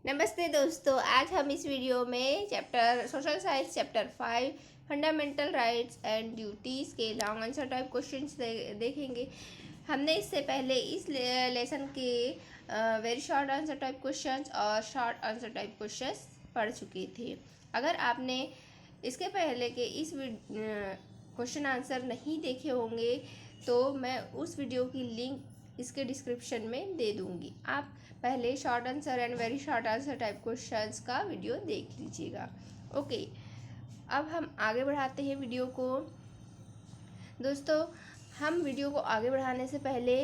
नमस्ते दोस्तों, आज हम इस वीडियो में chapter social science chapter 5 fundamental rights and duties के लॉन्ग आंसर टाइप क्वेश्चंस देखेंगे। हमने इससे पहले इस लेसन के very short answer type questions और शॉर्ट आंसर टाइप क्वेश्चंस पढ़ चुके थे। अगर आपने इसके पहले के इस क्वेश्चन आंसर नहीं देखे होंगे तो मैं उस वीडियो की लिंक इसके डिस्क्रिप्शन में दे दूँगी। आप पहले short answer and very short answer type questions का वीडियो देख लीजिएगा। ओके, अब हम आगे बढ़ाते हैं वीडियो को। दोस्तों, हम वीडियो को आगे बढ़ाने से पहले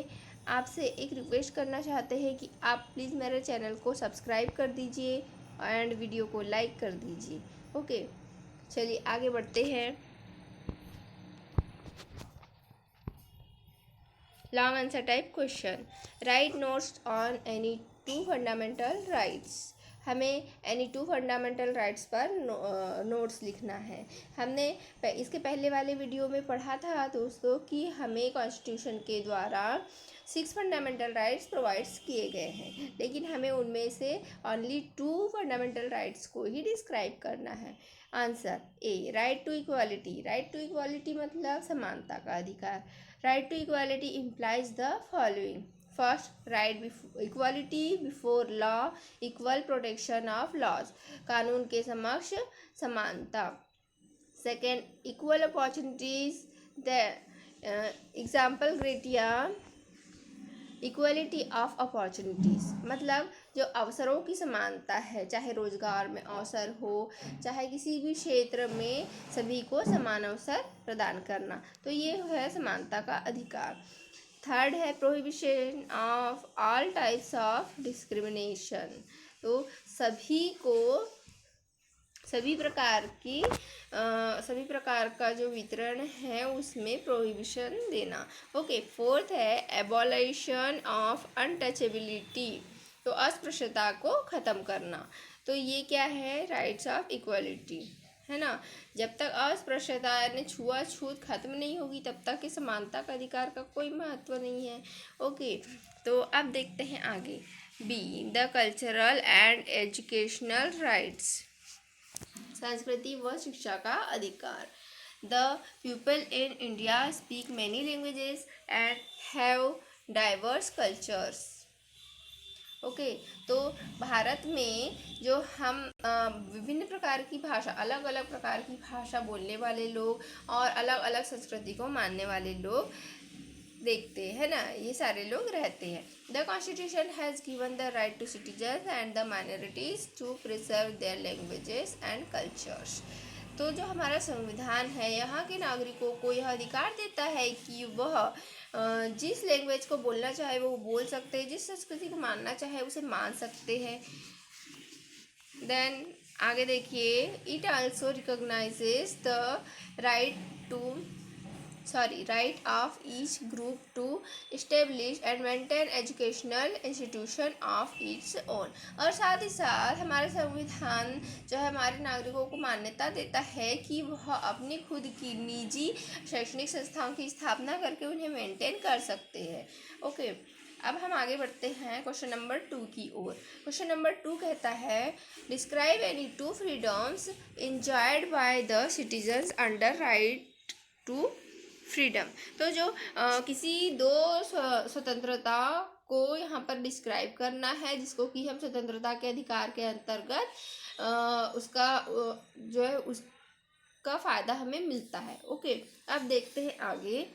आपसे एक रिक्वेस्ट करना चाहते हैं कि आप प्लीज़ मेरे चैनल को सब्सक्राइब कर दीजिए एंड वीडियो को लाइक कर दीजिए। ओके, चलिए आगे बढ़ते हैं। Long answer type question, right notes on any two fundamental rights. हमें एनी टू फंडामेंटल राइट्स पर नोट्स लिखना है। हमने इसके पहले वाले वीडियो में पढ़ा था दोस्तों कि हमें कॉन्स्टिट्यूशन के द्वारा 6 फंडामेंटल राइट्स प्रोवाइड्स किए गए हैं, लेकिन हमें उनमें से ओनली 2 फंडामेंटल राइट्स को ही डिस्क्राइब करना है। Answer A, right to equality. Right to equality मतलब समानता का अधिकार। Right to equality implies the following. First, right equality before law, equal protection of laws, कानून के समक्ष समानता। Second, equal opportunities, the example criteria equality of opportunities मतलब जो अवसरों की समानता है, चाहे रोजगार में अवसर हो, चाहे किसी भी क्षेत्र में सभी को समान अवसर प्रदान करना, तो ये है समानता का अधिकार। थर्ड है prohibition of all types of discrimination, तो सभी प्रकार का जो वितरण है उसमें प्रोहिबिशन देना। ओके, फोर्थ है एबॉलिशन ऑफ अनटचेबिलिटी, तो अस्पृश्यता को ख़त्म करना। तो ये क्या है? राइट्स ऑफ इक्वलिटी, है ना। जब तक अस्पृश्यता यानी छुआछूत खत्म नहीं होगी तब तक कि समानता का अधिकार का कोई महत्व नहीं है। ओके, तो अब देखते हैं आगे। B, the cultural and educational rights, संस्कृति व शिक्षा का अधिकार। The people in India speak many languages and have diverse cultures. Okay, तो भारत में जो हम विभिन्न प्रकार की भाषा, अलग अलग प्रकार की भाषा बोलने वाले लोग और अलग अलग संस्कृति को मानने वाले लोग देखते हैं ना, ये सारे लोग रहते हैं। The constitution has given the right to citizens and the minorities to preserve their languages and cultures, तो जो हमारा संविधान है यहाँ के नागरिकों को यह अधिकार देता है कि वह जिस लैंग्वेज को बोलना चाहे वो बोल सकते हैं, जिस संस्कृति को मानना चाहे उसे मान सकते हैं। देन आगे देखिए, it also recognises the right of each group to establish and maintain educational institution of its own, और साथ ही साथ हमारा संविधान जो है हमारे नागरिकों को मान्यता देता है कि वह अपनी खुद की निजी शैक्षणिक संस्थाओं की स्थापना करके उन्हें मेंटेन कर सकते हैं। ओके, अब हम आगे बढ़ते हैं क्वेश्चन नंबर 2 की ओर। क्वेश्चन नंबर 2 कहता है, describe any two freedoms enjoyed by the citizens under right to freedom, तो जो किसी दो स्वतंत्रता को यहाँ पर डिस्क्राइब करना है, जिसको कि हम स्वतंत्रता के अधिकार के अंतर्गत उसका जो है उसका फ़ायदा हमें मिलता है। ओके, अब देखते हैं आगे।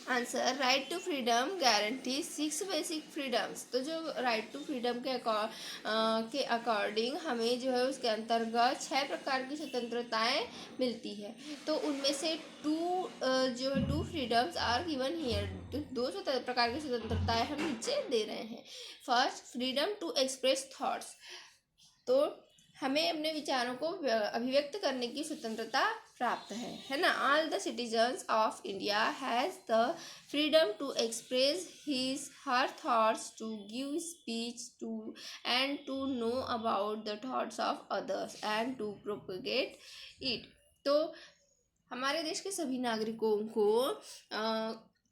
Answer, right to freedom guarantee 6 basic freedoms, तो जो राइट टू फ्रीडम के अकॉर्डिंग हमें जो है उसके अंतर्गत 6 प्रकार की स्वतंत्रताएं मिलती है, तो उनमें से two freedoms are given here, तो 2 प्रकार की स्वतंत्रताएं हम नीचे दे रहे हैं। First, freedom to express thoughts, तो हमें अपने विचारों को अभिव्यक्त करने की स्वतंत्रता प्राप्त है ना। All the citizens of India has the freedom to express his her thoughts, to give speech to and to know about the thoughts of others and to propagate it, तो हमारे देश के सभी नागरिकों को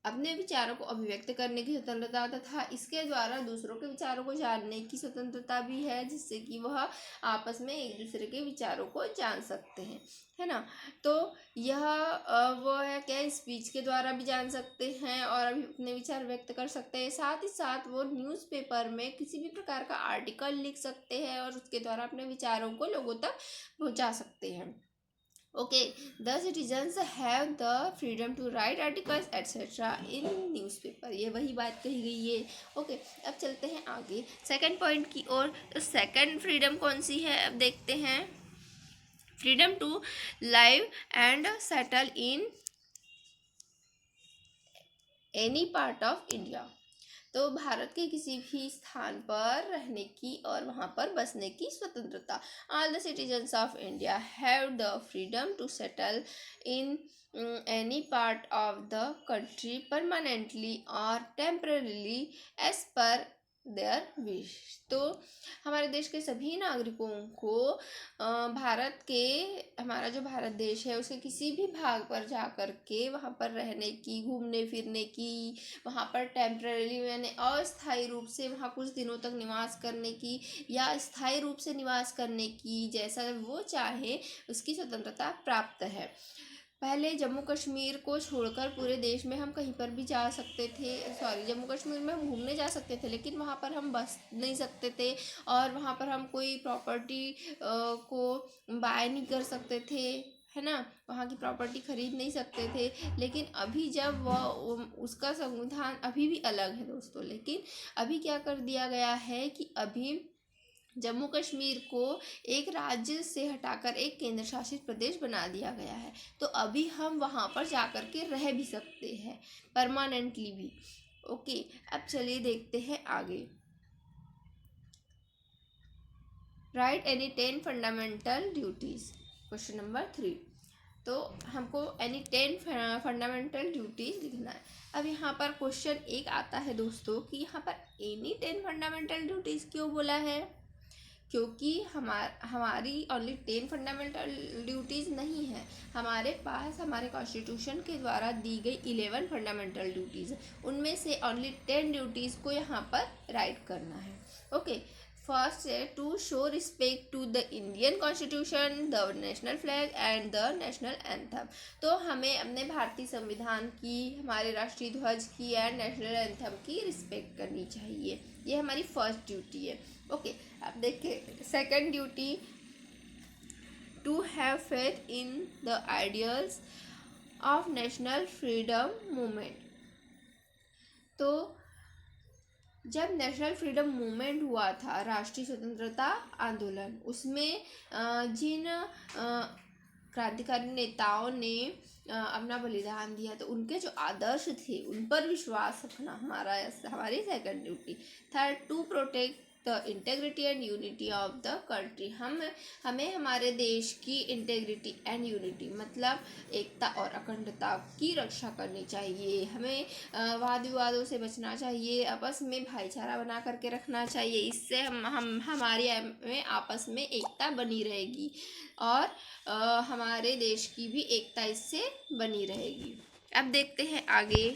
अपने विचारों को अभिव्यक्त करने की स्वतंत्रता तथा इसके द्वारा दूसरों के विचारों को जानने की स्वतंत्रता भी है, जिससे कि वह आपस में एक दूसरे के विचारों को जान सकते हैं, है ना। तो यह वो है क्या, स्पीच के द्वारा भी जान सकते हैं और अभी अपने विचार व्यक्त कर सकते हैं। साथ ही साथ वो न्यूज़पेपर में किसी भी प्रकार का आर्टिकल लिख सकते हैं और उसके द्वारा अपने विचारों को लोगों तक पहुंचा सकते हैं। Okay, the citizens have the freedom to write articles etcetera in newspaper, ये वही बात कही गई है। ओके, अब चलते हैं आगे सेकंड पॉइंट की ओर। तो सेकंड फ्रीडम कौन सी है, अब देखते हैं। Freedom to live and settle in any part of India, तो भारत के किसी भी स्थान पर रहने की और वहाँ पर बसने की स्वतंत्रता। All the citizens of India have the freedom to settle in any part of the country permanently और temporarily as per their wish, तो हमारे देश के सभी नागरिकों को भारत के, हमारा जो भारत देश है उसके किसी भी भाग पर जा कर के वहाँ पर रहने की, घूमने फिरने की, वहाँ पर टेम्पररी यानी अस्थायी रूप से वहाँ कुछ दिनों तक निवास करने की या स्थायी रूप से निवास करने की, जैसा वो चाहे उसकी स्वतंत्रता प्राप्त है। पहले जम्मू कश्मीर को छोड़कर पूरे देश में हम कहीं पर भी जा सकते थे, जम्मू कश्मीर में हम घूमने जा सकते थे, लेकिन वहाँ पर हम बस नहीं सकते थे और वहाँ पर हम कोई प्रॉपर्टी को बाय नहीं कर सकते थे, है ना, वहाँ की प्रॉपर्टी खरीद नहीं सकते थे। लेकिन अभी जब वह उसका संविधान अभी भी अलग है दोस्तों, लेकिन अभी क्या कर दिया गया है कि अभी जम्मू कश्मीर को एक राज्य से हटाकर एक केंद्र शासित प्रदेश बना दिया गया है, तो अभी हम वहाँ पर जाकर के रह भी सकते हैं परमानेंटली भी। ओके, अब चलिए देखते हैं आगे। Right any 10 fundamental duties, question number 3। तो हमको एनी 10 फंडामेंटल ड्यूटीज लिखना है। अब यहाँ पर क्वेश्चन एक आता है दोस्तों कि यहाँ पर एनी 10 फंडामेंटल ड्यूटीज क्यों बोला है, क्योंकि हमारी ओनली 10 फंडामेंटल ड्यूटीज़ नहीं है, हमारे पास हमारे कॉन्स्टिट्यूशन के द्वारा दी गई 11 फंडामेंटल ड्यूटीज़ है, उनमें से ओनली 10 ड्यूटीज़ को यहाँ पर राइट करना है। ओके, फर्स्ट है to show respect to the Indian constitution, the national flag and the national anthem, तो हमें अपने भारतीय संविधान की, हमारे राष्ट्रीय ध्वज की एंड नेशनल एंथम की रिस्पेक्ट करनी चाहिए, ये हमारी फर्स्ट ड्यूटी है। ओके, अब देखिए second duty, to have faith in the ideals of national freedom movement, तो जब नेशनल फ्रीडम मूवमेंट हुआ था, राष्ट्रीय स्वतंत्रता आंदोलन, उसमें जिन क्रांतिकारी नेताओं ने अपना बलिदान दिया, तो उनके जो आदर्श थे उन पर विश्वास रखना हमारी second duty. Third, to protect the integrity and unity of the country, हमें हमारे देश की इंटेग्रिटी एंड यूनिटी मतलब एकता और अखंडता की रक्षा करनी चाहिए, हमें वाद विवादों से बचना चाहिए, आपस में भाईचारा बना करके रखना चाहिए, इससे हम हमारे में आपस में एकता बनी रहेगी और हमारे देश की भी एकता इससे बनी रहेगी। अब देखते हैं आगे।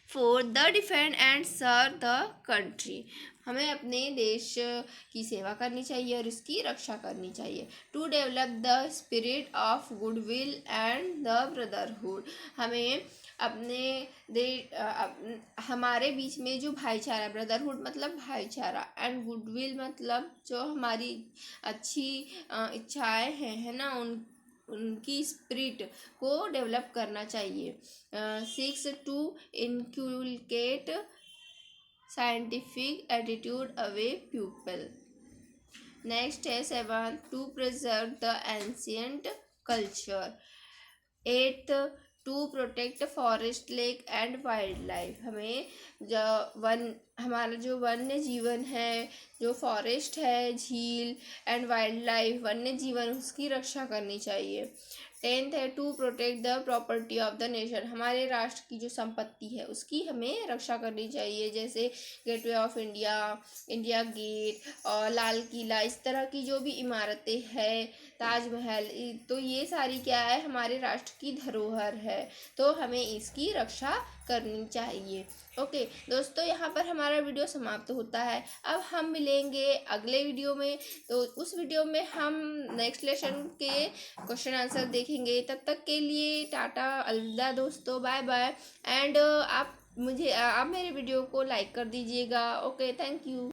Four, the defend and serve the country, हमें अपने देश की सेवा करनी चाहिए और इसकी रक्षा करनी चाहिए। To develop the spirit of goodwill and the brotherhood, हमें अपने हमारे बीच में जो भाईचारा, ब्रदरहुड मतलब भाईचारा एंड गुडविल मतलब जो हमारी अच्छी इच्छाएं हैं, है ना, उनकी स्पिरिट को डेवलप करना चाहिए। 6, to inculcate scientific attitude away people. Next है 7, to preserve the ancient culture. 8, to protect forest, lake and wildlife, हमें हमारा जो वन्य जीवन है, जो फॉरेस्ट है, झील एंड वाइल्ड लाइफ वन्य जीवन, उसकी रक्षा करनी चाहिए। 10th है to protect the property of the nation, हमारे राष्ट्र की जो संपत्ति है उसकी हमें रक्षा करनी चाहिए, जैसे gateway of India, India Gate और लाल किला, इस तरह की जो भी इमारतें हैं, ताजमहल, तो ये सारी क्या है, हमारे राष्ट्र की धरोहर है, तो हमें इसकी रक्षा करनी चाहिए। ओके दोस्तों, यहाँ पर हमारा वीडियो समाप्त होता है। अब हम मिलेंगे अगले वीडियो में। तो उस वीडियो में हम नेक्स्ट लेसन के क्वेश्चन आंसर देखेंगे। तब तक के लिए टाटा, अलविदा दोस्तों, बाय बाय। एंड आप मेरे वीडियो को लाइक कर दीजिएगा। Okay, thank you.